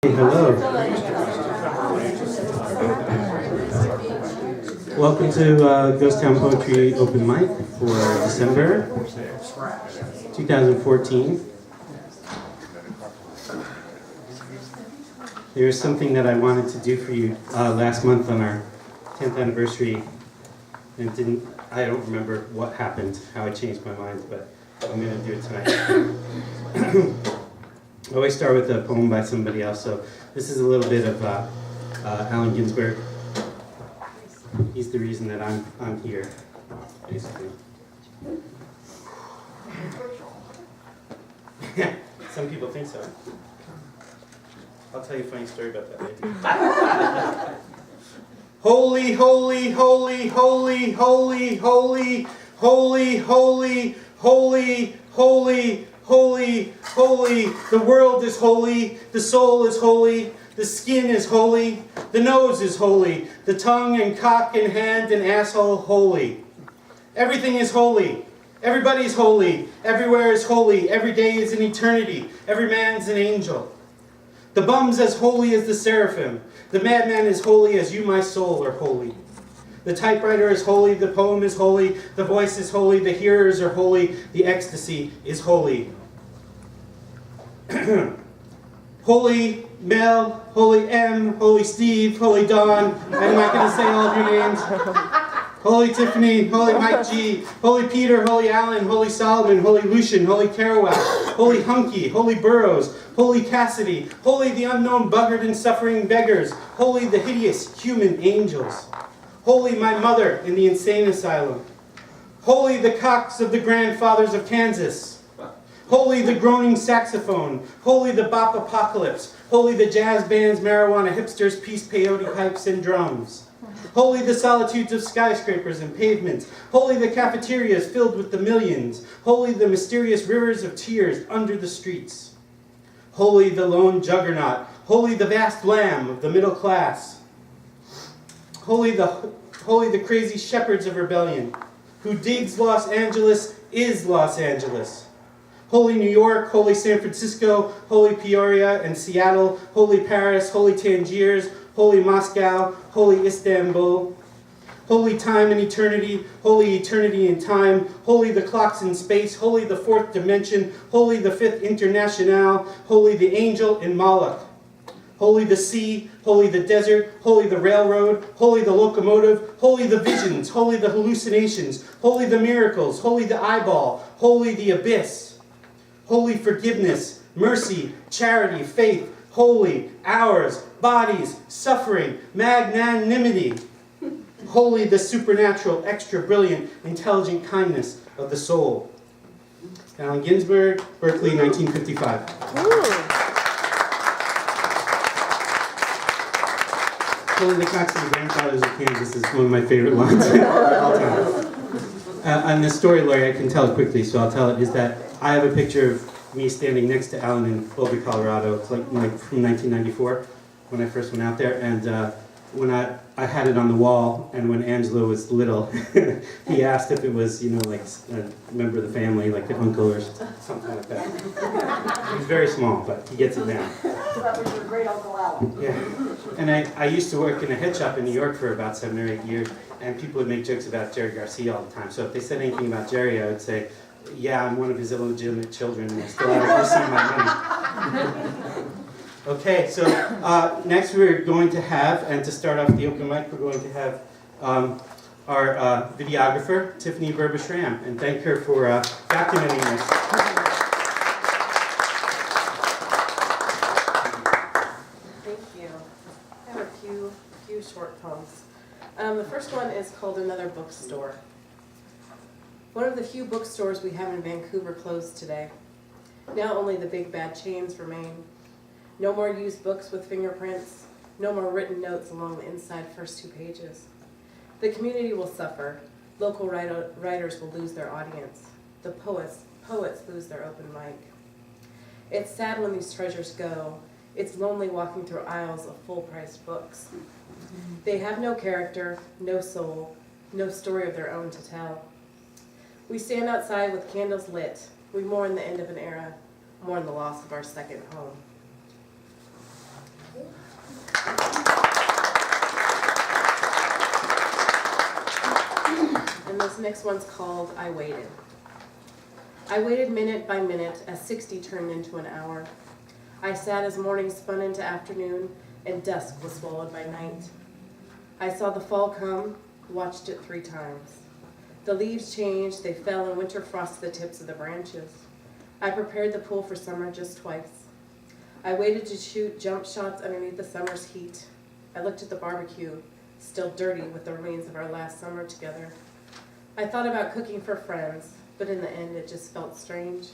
Hello. Welcome to Ghost Town Poetry Open Mic for December 2014. There's something that I wanted to do for you last month on our 10th anniversary, and I don't remember what happened, how I changed my mind, but I'm going to do it tonight. I always start with a poem by somebody else, so this is a little bit of Allen Ginsberg. He's the reason that I'm here, basically. Some people think so. I'll tell you a funny story about that later. Holy, holy, holy, holy, holy, holy, holy, holy, holy, holy, holy, holy. The world is holy, the soul is holy, the skin is holy, the nose is holy, the tongue and cock and hand and asshole holy. Everything is holy. Everybody's holy. Everywhere is holy. Every day is an eternity. Every man's an angel. The bum's as holy as the seraphim. The madman is holy as you, my soul, are holy. The typewriter is holy. The poem is holy. The voice is holy. The hearers are holy. The ecstasy is holy. Holy Mel, Holy M, Holy Steve, Holy Don. I'm not going to say all of your names. Holy Tiffany, Holy Mike G, Holy Peter, Holy Alan, Holy Solomon, Holy Lucian, Holy Kerouac, Holy Hunky, Holy Burroughs, Holy Cassidy, Holy the unknown buggered and suffering beggars, Holy the hideous human angels, Holy my mother in the insane asylum, Holy the cocks of the grandfathers of Kansas, Holy the groaning saxophone, Holy the bop apocalypse, Holy the jazz bands, marijuana hipsters, peace peyote pipes and drums. Holy the solitudes of skyscrapers and pavements. Holy the cafeterias filled with the millions. Holy the mysterious rivers of tears under the streets. Holy the lone juggernaut. Holy the vast lamb of the middle class. Holy the crazy shepherds of rebellion. Who digs Los Angeles is Los Angeles. Holy New York, Holy San Francisco, Holy Peoria and Seattle, Holy Paris, Holy Tangiers, Holy Moscow, Holy Istanbul, Holy time and eternity, Holy eternity and time, Holy the clocks in space, Holy the fourth dimension, Holy the fifth internationale, Holy the angel in Moloch, Holy the sea, Holy the desert, Holy the railroad, Holy the locomotive, Holy the visions, Holy the hallucinations, Holy the miracles, Holy the eyeball, Holy the abyss, Holy forgiveness, mercy, charity, faith, holy, ours, bodies, suffering, magnanimity. Holy the supernatural, extra brilliant, intelligent kindness of the soul. Allen Ginsberg, Berkeley, 1955. Holy the cocks of the grandfathers of Kansas is one of my favorite lines of all time. And the story, Lori, I can tell it quickly, so I'll tell it, is that I have a picture of me standing next to Alan in Boulder, Colorado. It's like from 1994 when I first went out there, and when I had it on the wall, and when Angelo was little, he asked if it was, like a member of the family, like an uncle or something like that. He's very small, but he gets it now. So that was your great Uncle Alan. Yeah. And I used to work in a head shop in New York for about 7 or 8 years, and people would make jokes about Jerry Garcia all the time. So if they said anything about Jerry, I would say, yeah, I'm one of his illegitimate children, and I still haven't received my money. Okay, so next we're going to have, and to start off the open mic, we're going to have our videographer, Tiffany Berba-Schramm, and thank her for documenting this. Thank you. I have a few short poems. The first one is called Another Bookstore. One of the few bookstores we have in Vancouver closed today. Now only the big bad chains remain. No more used books with fingerprints. No more written notes along the inside first 2 pages. The community will suffer. Local writers will lose their audience. The poets lose their open mic. It's sad when these treasures go. It's lonely walking through aisles of full-priced books. They have no character, no soul, no story of their own to tell. We stand outside with candles lit. We mourn the end of an era, mourn the loss of our second home. next one's called I Waited. I waited minute by minute as 60 turned into an hour. I sat as morning spun into afternoon and dusk was swallowed by night. I saw the fall come, watched it 3 times. The leaves changed, they fell and winter frosted the tips of the branches. I prepared the pool for summer just twice. I waited to shoot jump shots underneath the summer's heat. I looked at the barbecue, still dirty with the remains of our last summer together. I thought about cooking for friends, but in the end it just felt strange.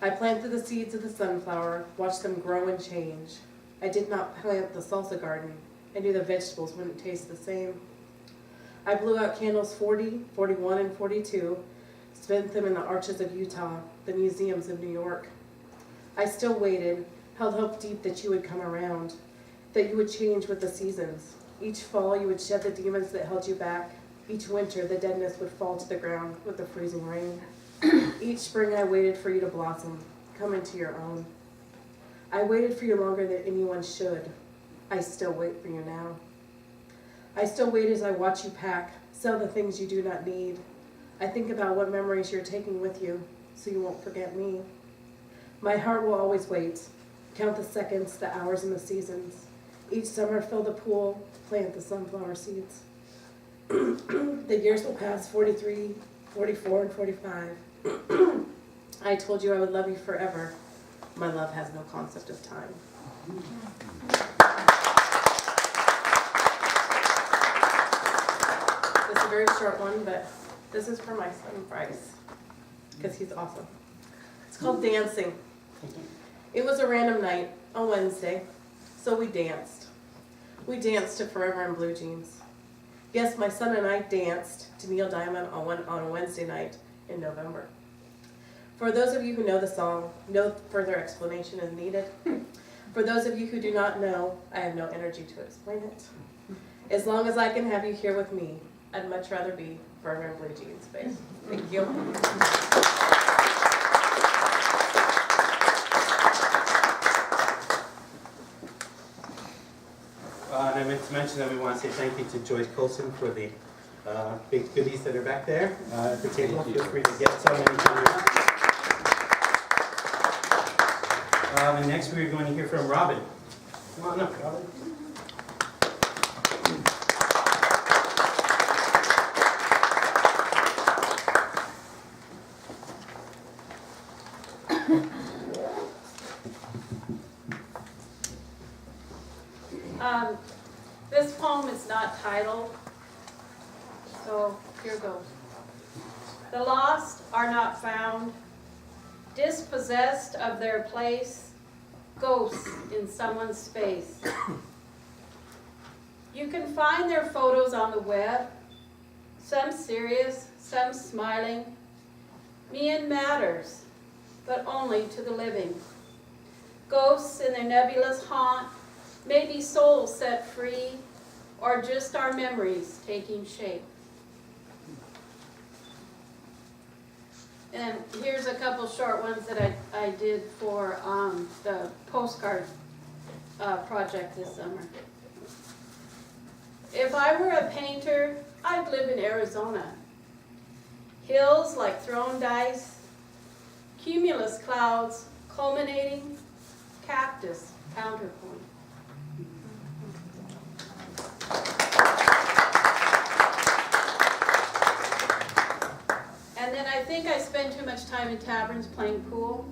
I planted the seeds of the sunflower, watched them grow and change. I did not plant the salsa garden. I knew the vegetables wouldn't taste the same. I blew out candles 40, 41, and 42, spent them in the arches of Utah, the museums of New York. I still waited, held hope deep that you would come around, that you would change with the seasons. Each fall you would shed the demons that held you back. Each winter the deadness would fall to the ground with the freezing rain. Each spring I waited for you to blossom, come into your own. I waited for you longer than anyone should. I still wait for you now. I still wait as I watch you pack, sell the things you do not need. I think about what memories you're taking with you, so you won't forget me. My heart will always wait, count the seconds, the hours, and the seasons. Each summer fill the pool, plant the sunflower seeds. The years will pass 43, 44, and 45. I told you I would love you forever. My love has no concept of time. This is a very short one, but this is for my son Bryce, because he's awesome. It's called Dancing. It was a random night, on Wednesday, so we danced. We danced to Forever in Blue Jeans. Yes, my son and I danced to Neil Diamond on a Wednesday night in November. For those of you who know the song, no further explanation is needed. For those of you who do not know, I have no energy to explain it. As long as I can have you here with me, I'd much rather be Forever in Blue Jeans, babe. Thank you. And I meant to mention that we want to say thank you to Joyce Colson for the big goodies that are back there at the table. Feel free to get some anytime. And next we're going to hear from Robin. Come on up, Robin. This poem is not titled, so here goes. The lost are not found, dispossessed of their place, ghosts in someone's space. You can find their photos on the web, some serious, some smiling. Mien matters, but only to the living. Ghosts in their nebulous haunt, maybe souls set free, or just our memories taking shape. And here's a couple short ones that I did for the postcard project this summer. If I were a painter, I'd live in Arizona. Hills like thrown dice, cumulus clouds culminating, cactus counterpoint. And then I think I spend too much time in taverns playing pool.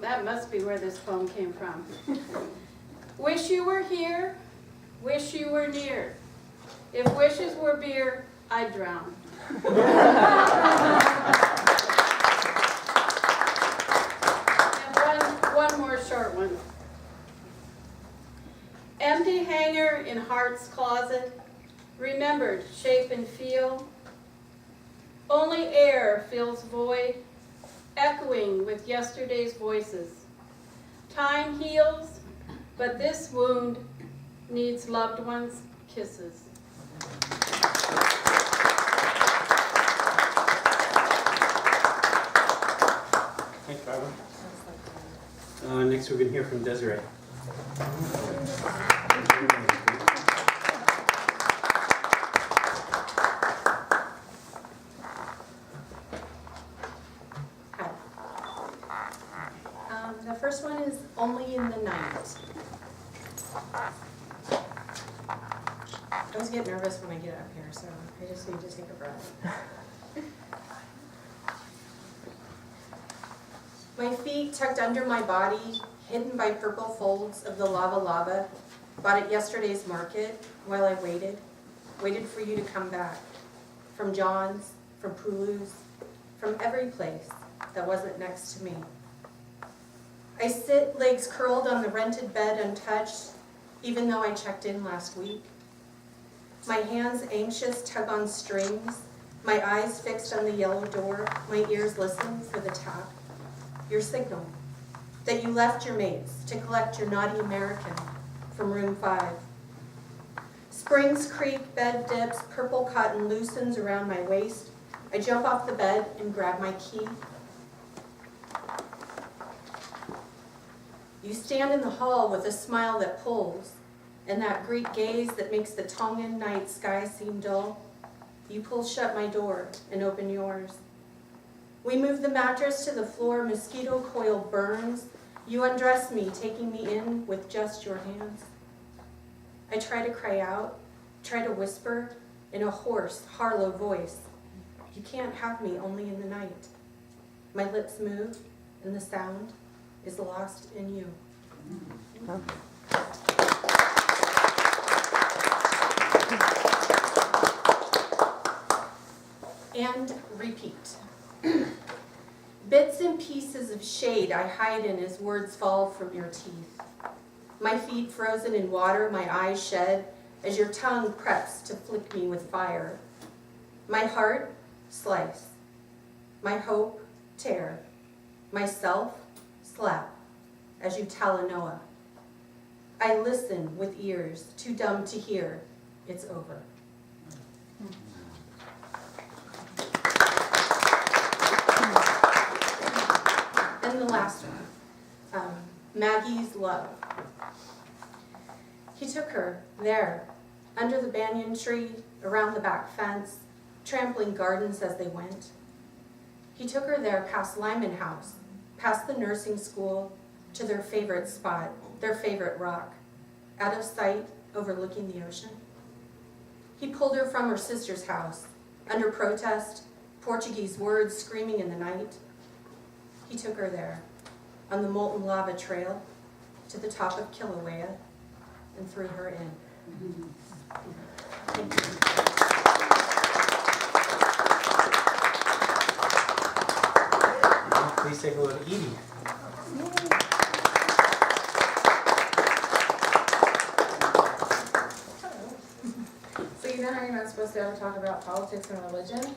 That must be where this poem came from. Wish you were here, wish you were near. If wishes were beer, I'd drown. And one more short one. Empty hanger in heart's closet, remembered shape and feel. Only air fills void, echoing with yesterday's voices. Time heals, but this wound needs loved ones' kisses. Thanks, Barbara. Next we're going to hear from Desiree. is only in the night. I always get nervous when I get up here, so I just need to take a breath. My feet tucked under my body, hidden by purple folds of the lava, bought at yesterday's market while I waited for you to come back. From John's, from Pulu's, from every place that wasn't next to me. I sit, legs curled on the rented bed untouched, even though I checked in last week. My hands anxious tug on strings, my eyes fixed on the yellow door, my ears listen for the tap. Your signal, that you left your mates to collect your naughty American from room 5. Springs creak, bed dips, purple cotton loosens around my waist. I jump off the bed and grab my key. You stand in the hall with a smile that pulls, and that Greek gaze that makes the Tongan night sky seem dull. You pull shut my door and open yours. We move the mattress to the floor, mosquito coil burns. You undress me, taking me in with just your hands. I try to cry out, try to whisper in a hoarse, Harlow voice. You can't have me only in the night. My lips move, and the sound is lost in you. And repeat. Bits and pieces of shade I hide in as words fall from your teeth. My feet frozen in water, my eyes shed as your tongue preps to flick me with fire. My heart, slice. My hope, tear. Myself, slap, as you Talanoa. I listen with ears too dumb to hear. It's over. And the last one, Maggie's love. He took her there, under the banyan tree, around the back fence, trampling gardens as they went. He took her there past Lyman House, past the nursing school, to their favorite spot, their favorite rock, out of sight, overlooking the ocean. He pulled her from her sister's house, under protest, Portuguese words screaming in the night. He took her there, on the molten lava trail, to the top of Kilauea, and threw her in. Thank you. Please take a look at Edie. So you know how you're not supposed to ever talk about politics and religion?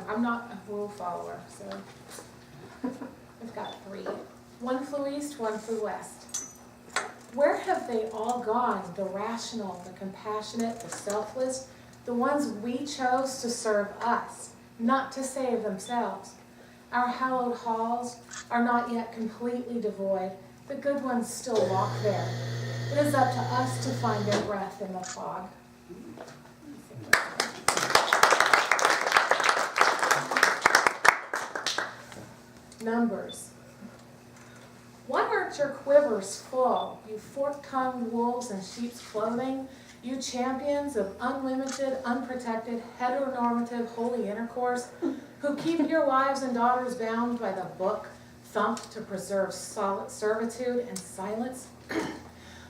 I'm not a rule follower, so we've got 3. One flew east, one flew west. Where have they all gone? The rational, the compassionate, the selfless, the ones we chose to serve us, not to save themselves. Our hallowed halls are not yet completely devoid. The good ones still walk there. It is up to us to find their breath in the fog. Numbers. Why aren't your quivers full, you fork-tongued wolves in sheep's clothing, you champions of unlimited, unprotected, heteronormative holy intercourse, who keep your wives and daughters bound by the book, thumped to preserve solid servitude and silence?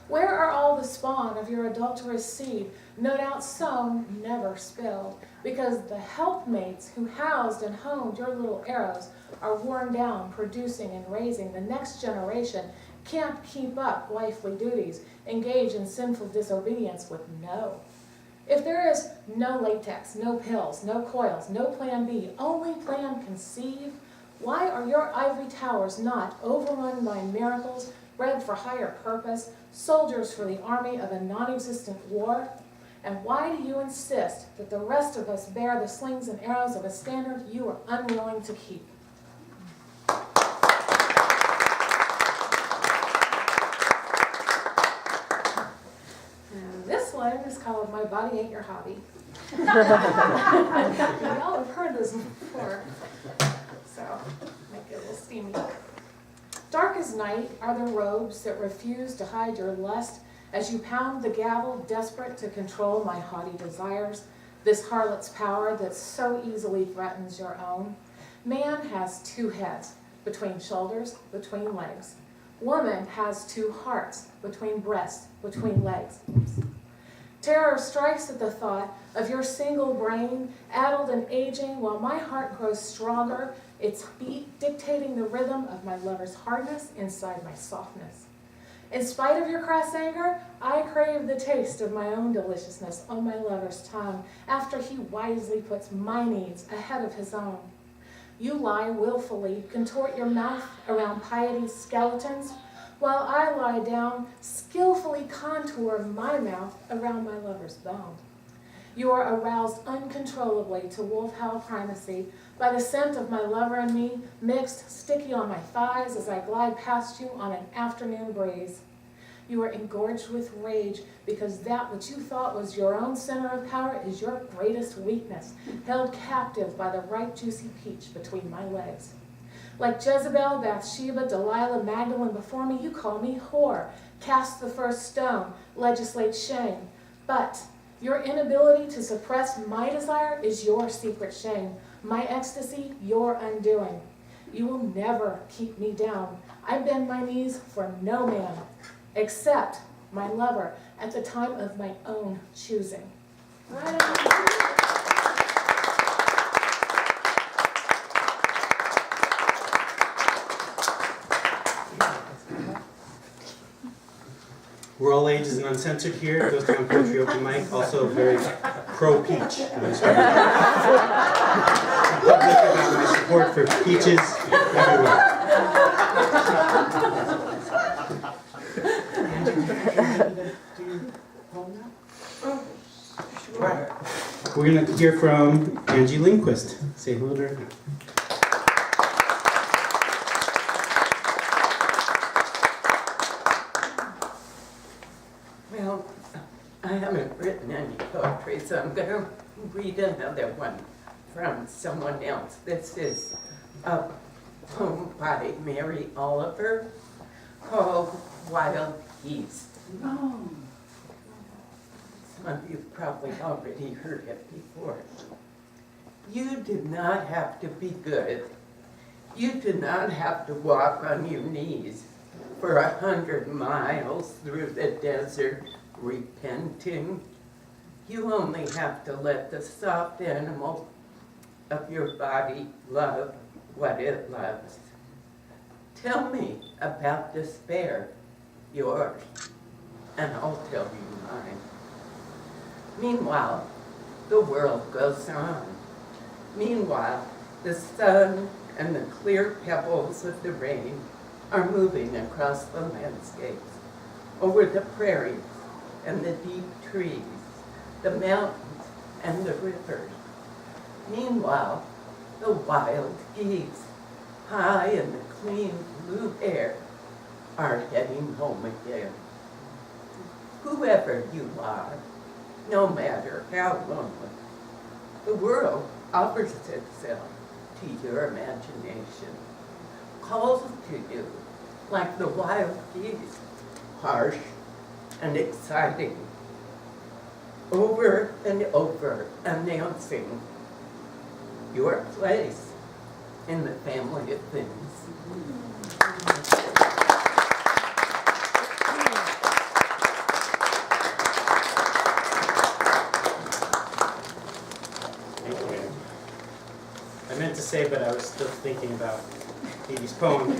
Where are all the spawn of your adulterous seed, no doubt sown, never spilled, because the helpmates who housed and honed your little arrows are worn down, producing and raising the next generation, can't keep up wifely duties, engage in sinful disobedience with no. If there is no latex, no pills, no coils, no plan B, only plan conceive, why are your ivory towers not overrun by miracles, bred for higher purpose, soldiers for the army of a non-existent war? And why do you insist that the rest of us bear the slings and arrows of a standard you are unwilling to keep? And this one is called My Body Ain't Your Hobby. Y'all have heard this before, so make it a little steamy. Dark as night are the robes that refuse to hide your lust as you pound the gavel, desperate to control my haughty desires, this harlot's power that so easily threatens your own. Man has two heads, between shoulders, between legs. Woman has two hearts, between breasts, between legs. Terror strikes at the thought of your single brain, addled and aging, while my heart grows stronger, its beat dictating the rhythm of my lover's hardness inside my softness. In spite of your crass anger, I crave the taste of my own deliciousness on my lover's tongue, after he wisely puts my needs ahead of his own. You lie willfully, contort your mouth around piety's skeletons, while I lie down, skillfully contour my mouth around my lover's bone. You are aroused uncontrollably to wolf howl primacy by the scent of my lover and me, mixed sticky on my thighs as I glide past you on an afternoon breeze. You are engorged with rage because that which you thought was your own center of power is your greatest weakness, held captive by the ripe juicy peach between my legs. Like Jezebel, Bathsheba, Delilah, Magdalene before me, you call me whore, cast the first stone, legislate shame. But your inability to suppress my desire is your secret shame, my ecstasy your undoing. You will never keep me down. I bend my knees for no man, except my lover at the time of my own choosing. We're all ages and uncensored here. Goes down Country Open Mic. Also very pro-peach. Public about my support for peaches everywhere. We're going to hear from Angie Lindquist. Say hello to her. Well, I haven't written any poetry, so I'm going to read another one from someone else. This is a poem by Mary Oliver called Wild Geese. Some of you probably already heard it before. You do not have to be good. You do not have to walk on your knees for 100 miles through the desert repenting. You only have to let the soft animal of your body love what it loves. Tell me about despair, yours, and I'll tell you mine. Meanwhile, the world goes on. Meanwhile, the sun and the clear pebbles of the rain are moving across the landscapes, over the prairies and the deep trees, the mountains and the rivers. Meanwhile, the wild geese, high in the clean blue air, are heading home again. Whoever you are, no matter how lonely, the world offers itself to your imagination, calls to you like the wild geese, harsh and exciting, over and over announcing your place in the family of things. I meant to say, but I was still thinking about Phoebe's poem.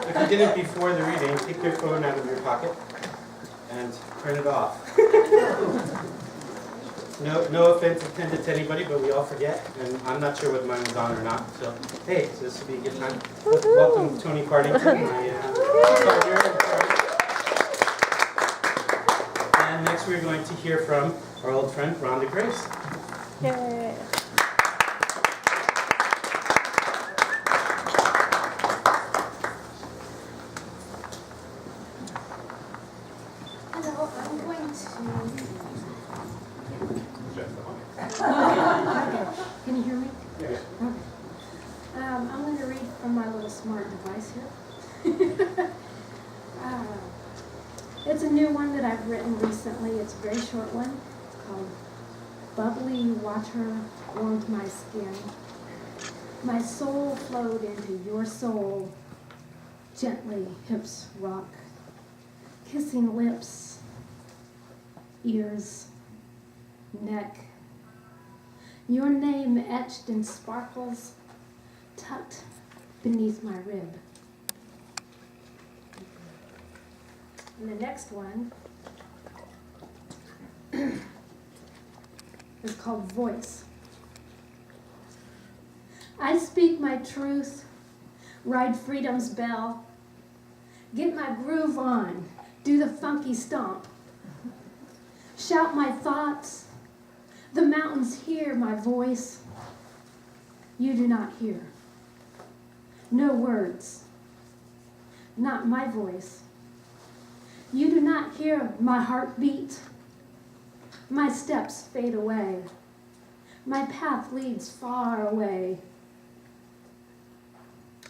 If you did it before the reading, take your phone out of your pocket and turn it off. No offense intended to anybody, but we all forget, and I'm not sure whether mine was on or not. So, hey, so this will be a good time. Welcome, Tony Partington, my partner. And next we're going to hear from our old friend, Rhonda Grace. Yay. Hello, I'm going to... Can you hear me? Yeah. I'm going to read from my little It's a new one that I've written recently. It's a very short one. It's called Bubbly Water Warmed My Skin. My soul flowed into your soul. Gently, hips rock. Kissing lips, ears, neck. Your name etched in sparkles, tucked beneath my rib. And the next one is called Voice. I speak my truth, ride freedom's bell, get my groove on, do the funky stomp, shout my thoughts, the mountains hear my voice. You do not hear. No words, not my voice. You do not hear my heartbeat. My steps fade away. My path leads far away.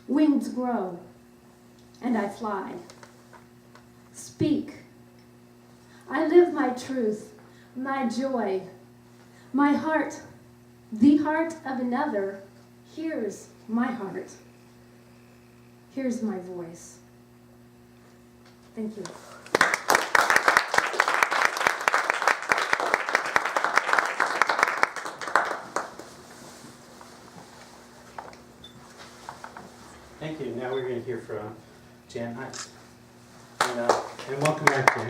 Wings grow, and I fly. Speak. I live my truth, my joy. My heart, the heart of another, hears my heart. Here's my voice. Thank you. Thank you. Now we're going to hear from Jan Heiss. And welcome back, Jan.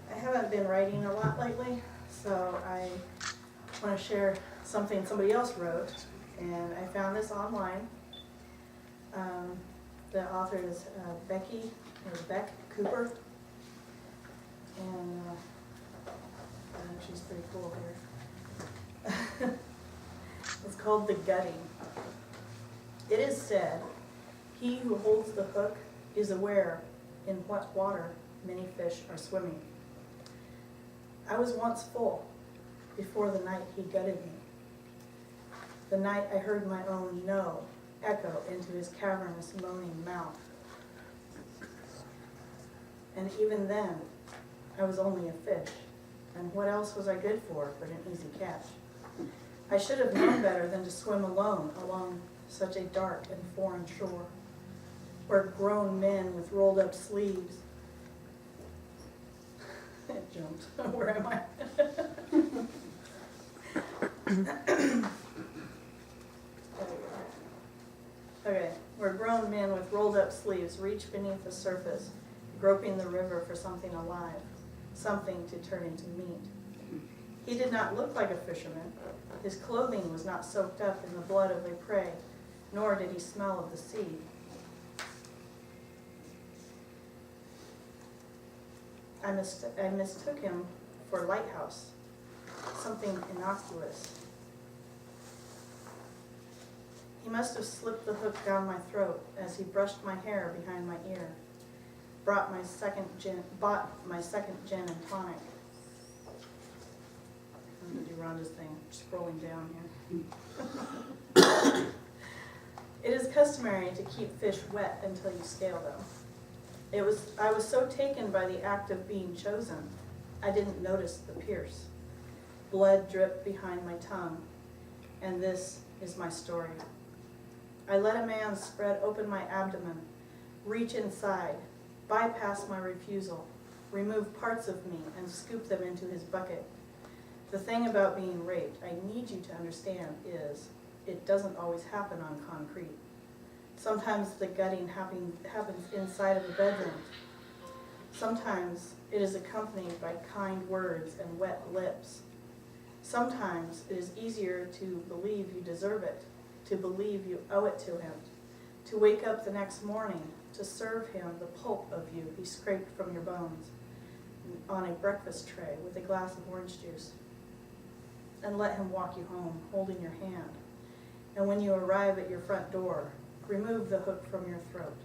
I haven't been writing a lot lately, so I want to share something somebody else wrote, and I found this online. The author is Beck Cooper, and she's pretty cool here. It's called The Gutting. It is said, he who holds the hook is aware in what water many fish are swimming. I was once full before the night he gutted me. The night I heard my own no echo into his cavernous moaning mouth. And even then, I was only a fish, and what else was I good for but an easy catch? I should have known better than to swim alone along such a dark and foreign shore, where grown men with rolled up sleeves. It jumped. Where am I? Okay, where grown men with rolled up sleeves reach beneath the surface, groping the river for something alive, something to turn into meat. He did not look like a fisherman. His clothing was not soaked up in the blood of a prey, nor did he smell of the sea. I mistook him for Lighthouse, something innocuous. He must have slipped the hook down my throat as he brushed my hair behind my ear, bought my second gin and tonic. I'm going to do Rhonda's thing, scrolling down here. It is customary to keep fish wet until you scale them. I was so taken by the act of being chosen, I didn't notice the pierce. Blood dripped behind my tongue, and this is my story. I let a man spread open my abdomen, reach inside, bypass my refusal, remove parts of me, and scoop them into his bucket. The thing about being raped, I need you to understand, is it doesn't always happen on concrete. Sometimes the gutting happens inside of a bedroom. Sometimes it is accompanied by kind words and wet lips. Sometimes it is easier to believe you deserve it, to believe you owe it to him, to wake up the next morning, to serve him the pulp of you he scraped from your bones on a breakfast tray with a glass of orange juice, and let him walk you home holding your hand. And when you arrive at your front door, remove the hook from your throat,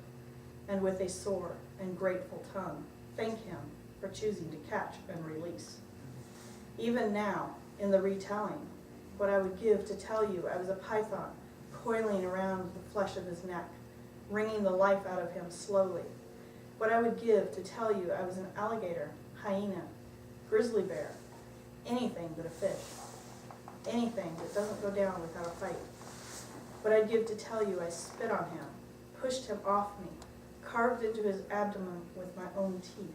and with a sore and grateful tongue, thank him for choosing to catch and release. Even now, in the retelling, what I would give to tell you I was a python coiling around the flesh of his neck, wringing the life out of him slowly. What I would give to tell you I was an alligator, hyena, grizzly bear, anything but a fish. Anything that doesn't go down without a fight. What I'd give to tell you I spit on him, pushed him off me, carved into his abdomen with my own teeth.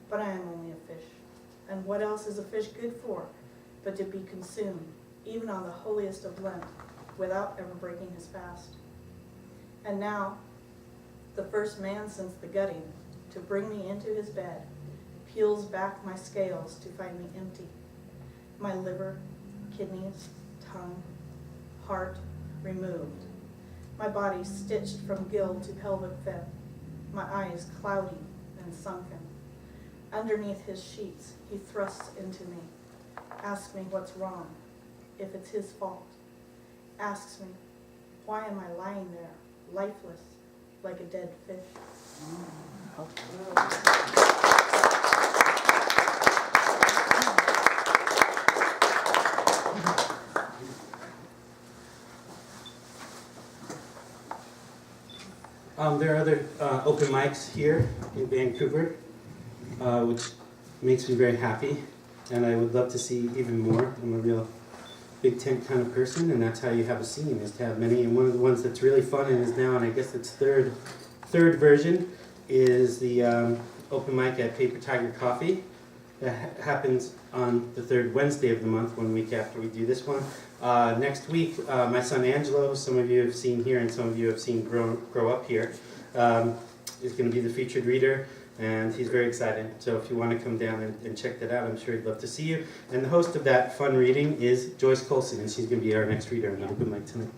But I am only a fish. And what else is a fish good for but to be consumed, even on the holiest of Lent, without ever breaking his fast? And now, the first man since the gutting to bring me into his bed peels back my scales to find me empty. My liver, kidneys, tongue, heart removed. My body stitched from gill to pelvic fin. My eyes cloudy and sunken. Underneath his sheets, he thrusts into me. Asks me what's wrong, if it's his fault. Asks me, why am I lying there, lifeless, like a dead fish? There are other open mics here in Vancouver, which makes me very happy, and I would love to see even more. I'm a real big tent kind of person, and that's how you have a scene, is to have many. And one of the ones that's really fun and is now, and I guess its third version, is the open mic at Paper Tiger Coffee. That happens on the third Wednesday of the month, 1 week after we do this one. Next week, my son Angelo, some of you have seen here and some of you have seen grow up here, is going to be the featured reader, and he's very excited. So if you want to come down and check that out, I'm sure he'd love to see you. And the host of that fun reading is Joyce Colson, and she's going to be our next reader on Open Mic tonight.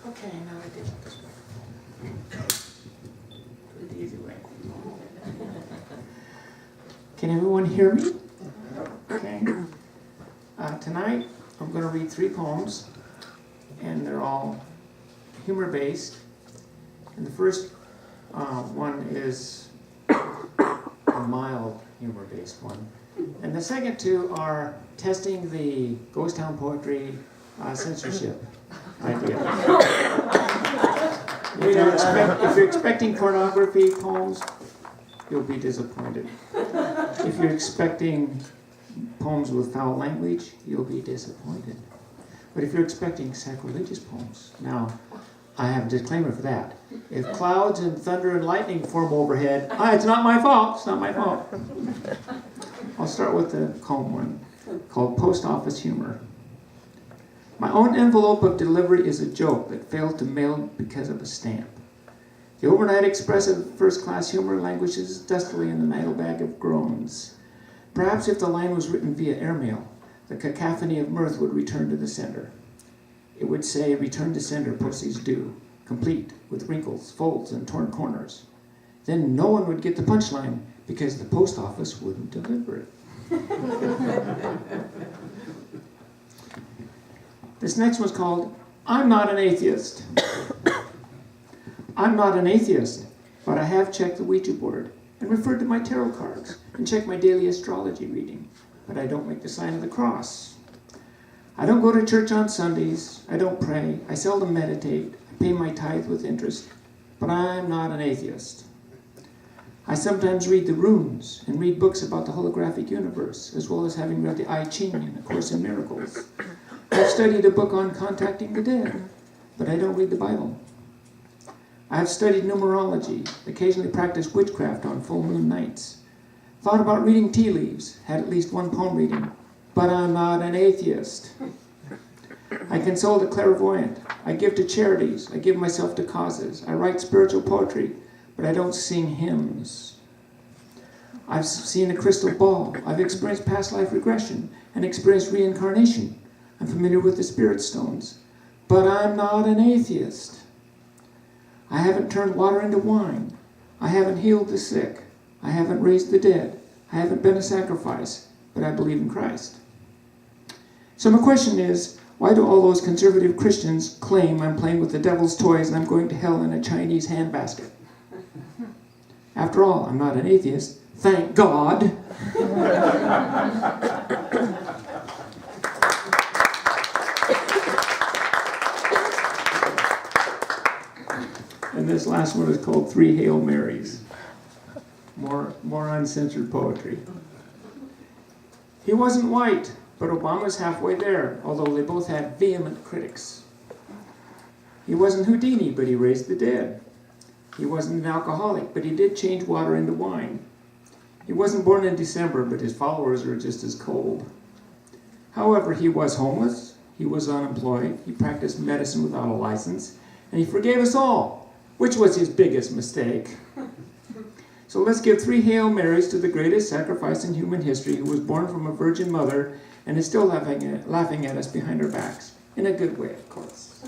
Okay, now I did it this way. Do it the easy way. Can everyone hear me? Okay. Tonight I'm going to read 3 poems, and they're all humor-based. And the first one is a mild humor-based one. And the second 2 are testing the ghost town poetry censorship idea. If you're expecting pornography poems, you'll be disappointed. If you're expecting poems with foul language, you'll be disappointed. But if you're expecting sacrilegious poems, now, I have a disclaimer for that. If clouds and thunder and lightning form overhead, it's not my fault, it's not my fault. I'll start with the calm one, called Post Office Humor. My own envelope of delivery is a joke that failed to mail because of a stamp. The overnight express of first-class humor languishes dustily in the night bag of groans. Perhaps if the line was written via airmail, the cacophony of mirth would return to the sender. It would say, "Return to sender, pussies do," complete with wrinkles, folds, and torn corners. Then no one would get the punchline because the post office wouldn't deliver it. This next one's called, I'm Not an Atheist. I'm not an atheist, but I have checked the Ouija board and referred to my tarot cards and checked my daily astrology reading, but I don't make the sign of the cross. I don't go to church on Sundays, I don't pray, I seldom meditate, I pay my tithe with interest, but I'm not an atheist. I sometimes read the runes and read books about the holographic universe, as well as having read the I Ching and A Course in Miracles. I've studied a book on contacting the dead, but I don't read the Bible. I have studied numerology, occasionally practiced witchcraft on full moon nights, thought about reading tea leaves, had at least one poem reading, but I'm not an atheist. I consult a clairvoyant, I give to charities, I give myself to causes, I write spiritual poetry, but I don't sing hymns. I've seen a crystal ball, I've experienced past life regression, and experienced reincarnation. I'm familiar with the spirit stones, but I'm not an atheist. I haven't turned water into wine. I haven't healed the sick. I haven't raised the dead. I haven't been a sacrifice, but I believe in Christ. So my question is, why do all those conservative Christians claim I'm playing with the devil's toys and I'm going to hell in a Chinese handbasket? After all, I'm not an atheist. Thank God. And this last one is called 3 Hail Marys. More uncensored poetry. He wasn't white, but Obama's halfway there, although they both had vehement critics. He wasn't Houdini, but he raised the dead. He wasn't an alcoholic, but he did change water into wine. He wasn't born in December, but his followers are just as cold. However, he was homeless, he was unemployed, he practiced medicine without a license, and he forgave us all, which was his biggest mistake. So let's give 3 Hail Marys to the greatest sacrifice in human history, who was born from a virgin mother and is still laughing at us behind our backs. In a good way, of course.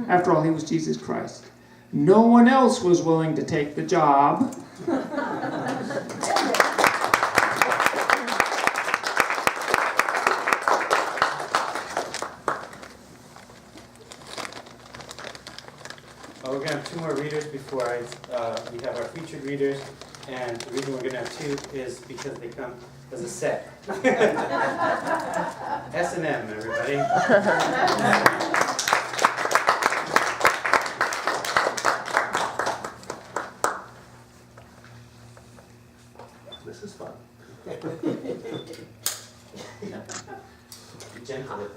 After all, he was Jesus Christ. No one else was willing to take the job. We're going to have 2 more readers before we have our featured readers. And the reason we're going to have 2 is because they come as a set. S&M, everybody. This is fun. Be gentle.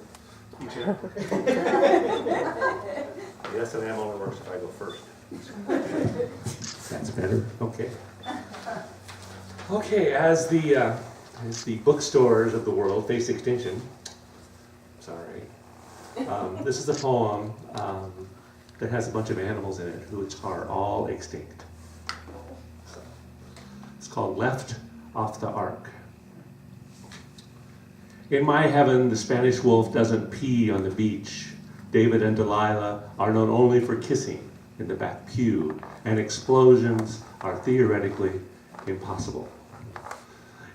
Yes, and M only works if I go first. That's better. Okay. Okay, as the bookstores of the world face extinction, sorry, this is a poem that has a bunch of animals in it which are all extinct. It's called Left Off the Ark. In my heaven, the Spanish wolf doesn't pee on the beach. David and Delilah are known only for kissing in the back pew, and explosions are theoretically impossible.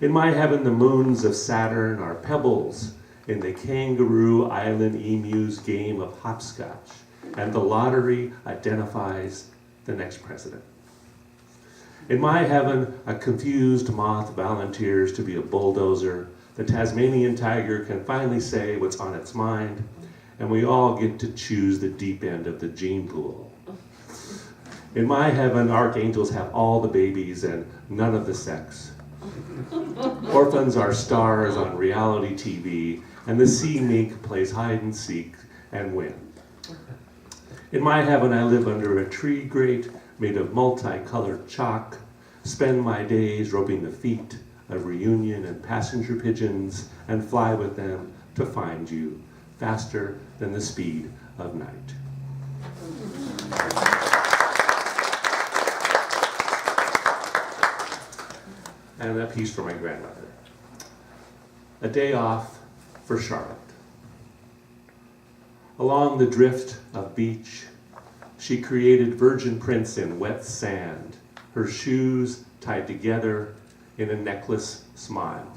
In my heaven, the moons of Saturn are pebbles in the Kangaroo Island emu's game of hopscotch, and the lottery identifies the next president. In my heaven, a confused moth volunteers to be a bulldozer. The Tasmanian tiger can finally say what's on its mind, and we all get to choose the deep end of the gene pool. In my heaven, archangels have all the babies and none of the sex. Orphans are stars on reality TV, and the sea mink plays hide and seek and win. In my heaven, I live under a tree grate made of multicolored chalk, spend my days roping the feet of reunion and passenger pigeons, and fly with them to find you, faster than the speed of night. And a piece for my grandmother. A day off for Charlotte. Along the drift of beach, she created virgin prints in wet sand, her shoes tied together in a necklace smile.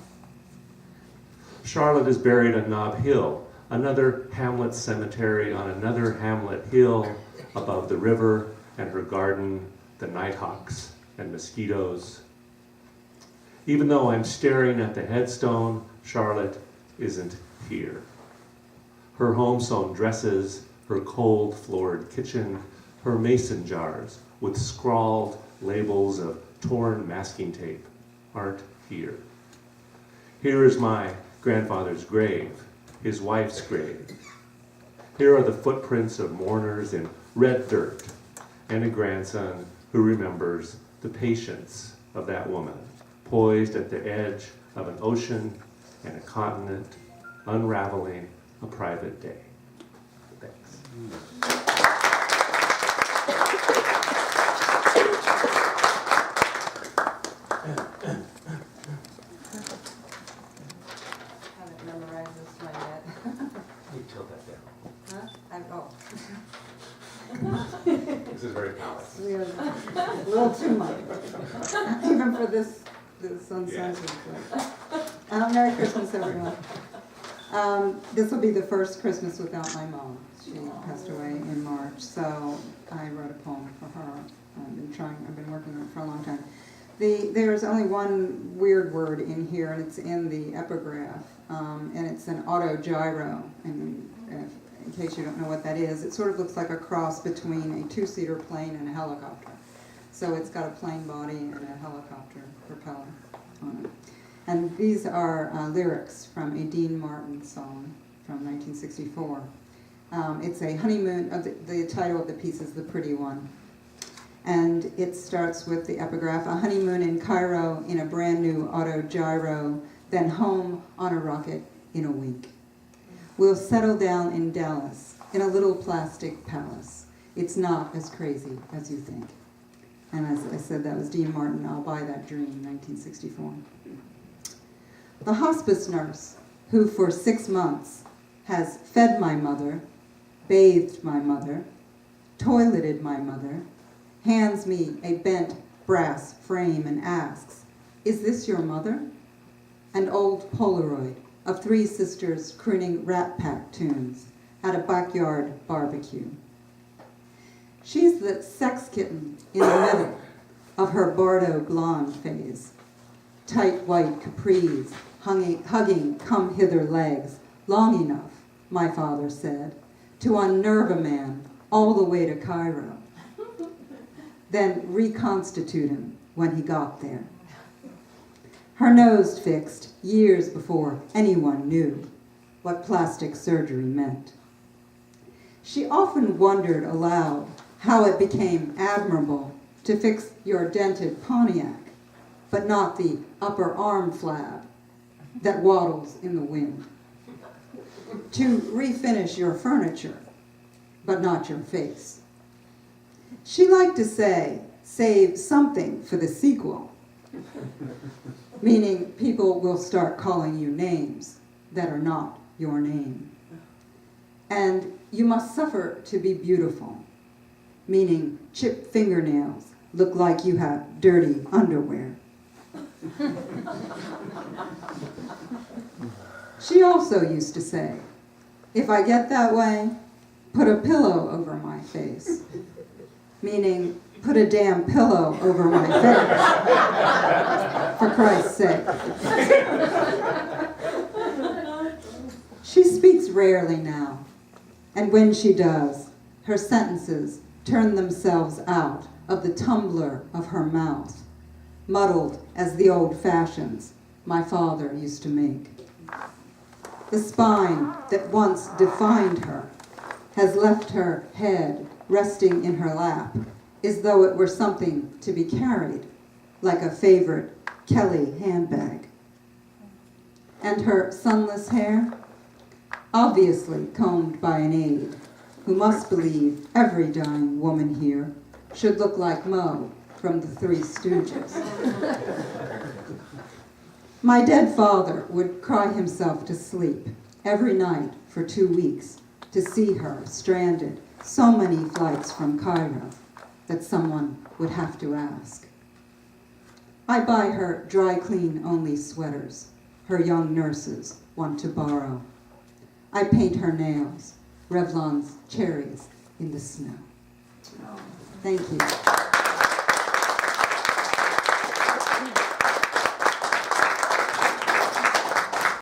Charlotte is buried on Nob Hill, another Hamlet cemetery on another Hamlet hill above the river and her garden, the nighthawks and mosquitoes. Even though I'm staring at the headstone, Charlotte isn't here. Her home-sewn dresses, her cold-floored kitchen, her mason jars with scrawled labels of torn masking tape aren't here. Here is my grandfather's grave, his wife's grave. Here are the footprints of mourners in red dirt, and a grandson who remembers the patience of that woman, poised at the edge of an ocean and a continent, unraveling a private day. Thanks. Haven't memorized this one yet. You tilt that down. Huh? This is very powerful. Really, a little too much, even for this uncensored thing. Merry Christmas, everyone. This will be the first Christmas without my mom. She passed away in March, so I wrote a poem for her. I've been working on it for a long time. There's only one weird word in here, and it's in the epigraph, and it's an autogyro. And in case you don't know what that is, it sort of looks like a cross between a two-seater plane and a helicopter. So it's got a plane body and a helicopter propeller on it. And these are lyrics from a Dean Martin song from 1964. It's a honeymoon, the title of the piece is The Pretty One. And it starts with the epigraph, a honeymoon in Cairo in a brand new autogyro, then home on a rocket in a week. We'll settle down in Dallas in a little plastic palace. It's not as crazy as you think. And as I said, that was Dean Martin, I'll Buy That Dream, 1964. The hospice nurse, who for 6 months has fed my mother, bathed my mother, toileted my mother, hands me a bent brass frame and asks, "Is this your mother?" An old Polaroid of 3 sisters crooning Rat Pack tunes at a backyard barbecue. She's the sex kitten in the middle of her Bardo blonde phase. Tight white capris, hugging come-hither legs, long enough, my father said, to unnerve a man all the way to Cairo, then reconstitute him when he got there. Her nose fixed years before anyone knew what plastic surgery meant. She often wondered aloud how it became admirable to fix your dented Pontiac, but not the upper arm flab that waddles in the wind. To refinish your furniture, but not your face. She liked to say, save something for the sequel, meaning people will start calling you names that are not your name. And you must suffer to be beautiful, meaning chipped fingernails look like you have dirty underwear. She also used to say, if I get that way, put a pillow over my face, meaning put a damn pillow over my face, for Christ's sake. She speaks rarely now, and when she does, her sentences turn themselves out of the tumbler of her mouth, muddled as the old fashions my father used to make. The spine that once defined her has left her head resting in her lap, as though it were something to be carried, like a favorite Kelly handbag. And her sunless hair, obviously combed by an aide, who must believe every dying woman here should look like Mo from the Three Stooges. My dead father would cry himself to sleep every night for 2 weeks to see her stranded so many flights from Cairo that someone would have to ask. I buy her dry clean only sweaters her young nurses want to borrow. I paint her nails, Revlon's cherries in the snow. Thank you.